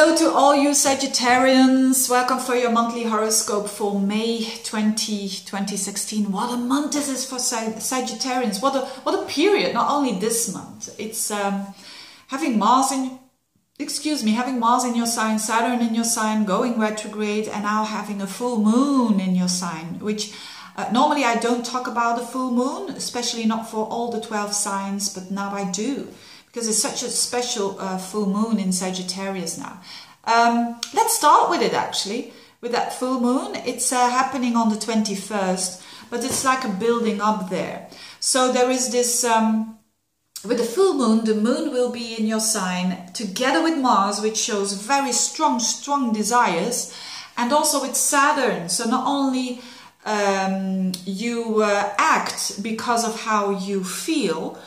Hello to all you Sagittarians. Welcome for your monthly horoscope for May 2016. What a month this is for Sagittarians. What a period. Not only this month. It's having Mars in your sign, Saturn in your sign, going retrograde, and now having a full moon in your sign, which normally I don't talk about the full moon, especially not for all the 12 signs, but now I do. Because it's such a special full moon in Sagittarius now. Let's start with it actually, with that full moon. It's happening on the 21st, but it's like a building up there. So there is this, with the full moon, the moon will be in your sign together with Mars, which shows very strong desires, and also with Saturn. So not only you act because of how you feel,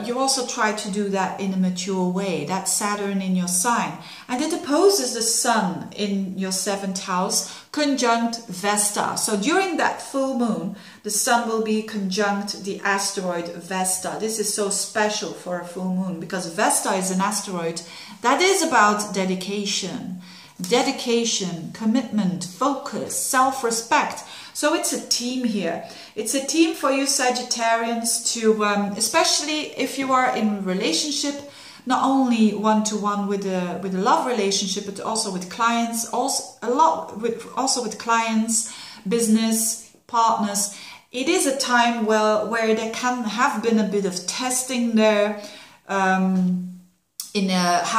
you also try to do that in a mature way. That's Saturn in your sign. And it opposes the Sun in your 7th house, conjunct Vesta. So during that full moon, the Sun will be conjunct the asteroid Vesta. This is so special for a full moon because Vesta is an asteroid that is about dedication. Dedication, commitment, focus, self-respect. So it's a team here. It's a team for you Sagittarians to, especially if you are in a relationship, not only one-to-one with a love relationship, but also with clients, also with clients, business partners. It is a time where there can have been a bit of testing there. How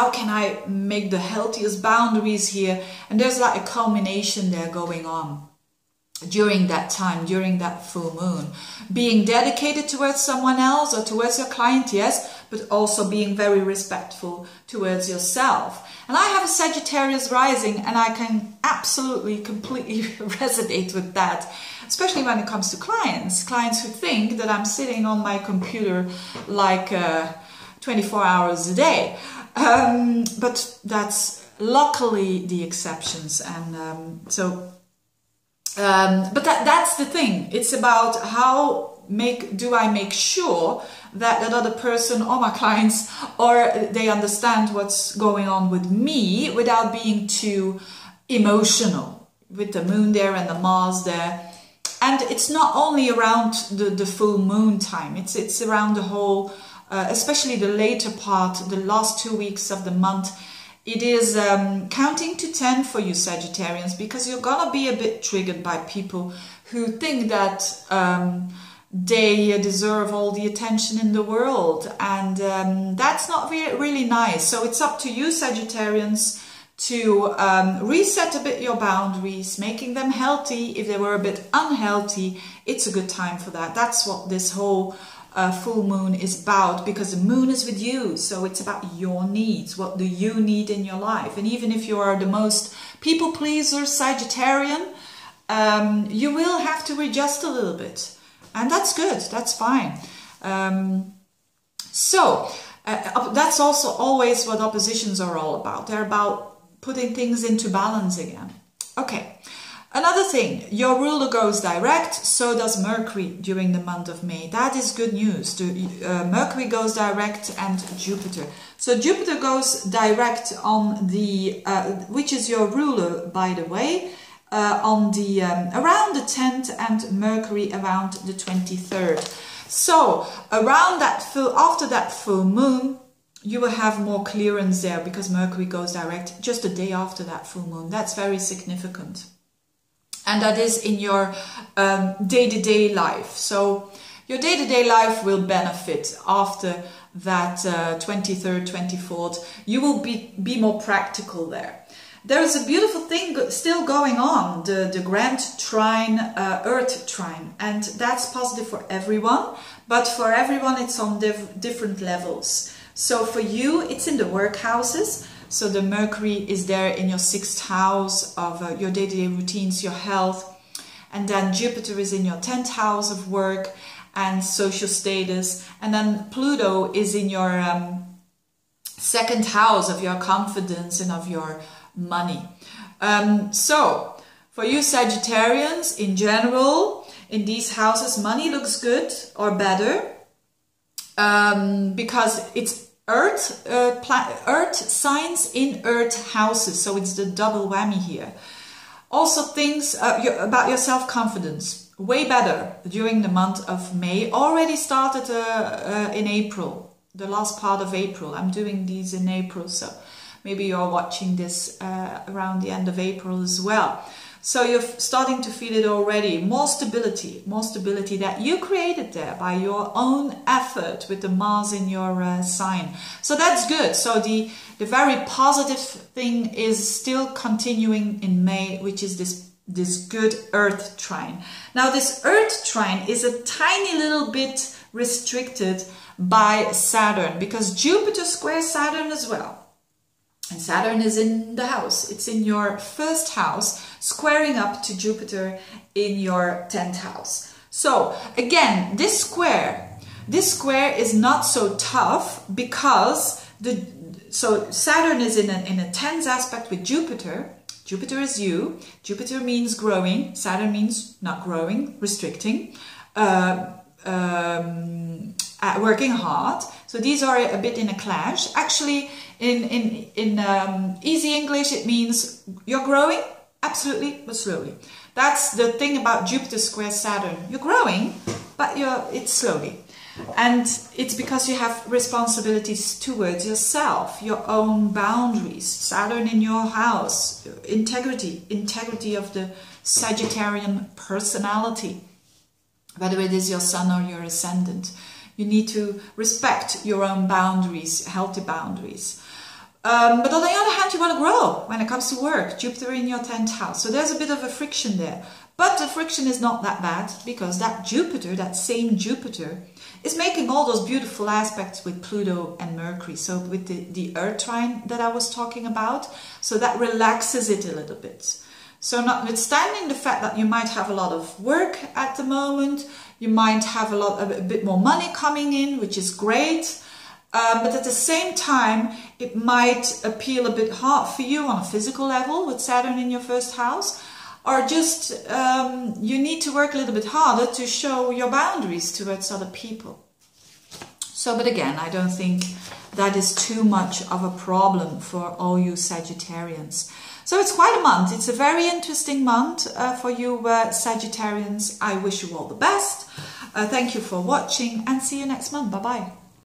can I make the healthiest boundaries here? And there's like a culmination there going on during that time, during that full moon. Being dedicated towards someone else or towards your client, yes, but also being very respectful towards yourself. And I have a Sagittarius rising, and I can absolutely, completely resonate with that, especially when it comes to clients who think that I'm sitting on my computer like 24 hours a day. But that's luckily the exceptions. And but that's the thing. It's about how do I make sure that that other person or my clients, or they understand what's going on with me without being too emotional, with the moon there and the Mars there. And it's not only around the full moon time. It's around the whole, especially the later part, the last 2 weeks of the month. It is counting to 10 for you Sagittarians, because you're gonna be a bit triggered by people who think that they deserve all the attention in the world, and that's not really nice. So it's up to you Sagittarians to reset a bit your boundaries, making them healthy. If they were a bit unhealthy, it's a good time for that. That's what this whole full moon is about, because the moon is with you. So it's about your needs. What do you need in your life? And even if you are the most people pleaser Sagittarian, you will have to adjust a little bit, and that's good, that's fine. That's also always what oppositions are all about. They're about putting things into balance again. Okay. Another thing, your ruler goes direct, so does Mercury during the month of May. That is good news. Mercury goes direct, and Jupiter. So Jupiter goes direct on the, which is your ruler, by the way, on the around the 10th, and Mercury around the 23rd. So around that after that full moon, you will have more clearance there, because Mercury goes direct just a day after that full moon. That's very significant. And that is in your day-to-day life. So your day-to-day life will benefit after that 23rd, 24th. You will be more practical there. There is a beautiful thing still going on, the Grand Trine, Earth Trine. And that's positive for everyone. But for everyone, it's on different levels. So for you, it's in the workhouses. So the Mercury is there in your 6th house of your day-to-day routines, your health. And then Jupiter is in your 10th house of work and social status. And then Pluto is in your 2nd house of your confidence and of your money. So for you Sagittarians, in general, in these houses, money looks good or better, because it's Earth signs in Earth houses, so it's the double whammy here. Also things about your self-confidence, way better during the month of May. Already started in April, the last part of April. I'm doing these in April, so maybe you're watching this around the end of April as well. So you're starting to feel it already. More stability that you created there by your own effort with the Mars in your sign. So that's good. So the very positive thing is still continuing in May, which is this good Earth trine. Now this Earth trine is a tiny little bit restricted by Saturn, because Jupiter squares Saturn as well. And Saturn is in the house. It's in your first house, squaring up to Jupiter in your 10th house. So again, this square is not so tough because so Saturn is in a tense aspect with Jupiter. Jupiter is you. Jupiter means growing. Saturn means not growing, restricting, working hard. So these are a bit in a clash. Actually, in easy English, it means you're growing, absolutely, but slowly. That's the thing about Jupiter square Saturn. You're growing, but it's slowly. And it's because you have responsibilities towards yourself, your own boundaries. Saturn in your house, integrity of the Sagittarian personality, whether it is your sun or your ascendant. You need to respect your own boundaries, healthy boundaries. But on the other hand, you want to grow when it comes to work. Jupiter in your 10th house. So there's a bit of a friction there. But the friction is not that bad, because that Jupiter, that same Jupiter, is making all those beautiful aspects with Pluto and Mercury. So with the Earth trine that I was talking about. So that relaxes it a little bit. So notwithstanding the fact that you might have a lot of work at the moment, you might have a bit more money coming in, which is great. But at the same time, it might appeal a bit hard for you on a physical level with Saturn in your first house. Or just you need to work a little bit harder to show your boundaries towards other people. So, but again, I don't think that is too much of a problem for all you Sagittarians. So it's quite a month. It's a very interesting month for you Sagittarians. I wish you all the best. Thank you for watching and see you next month. Bye-bye.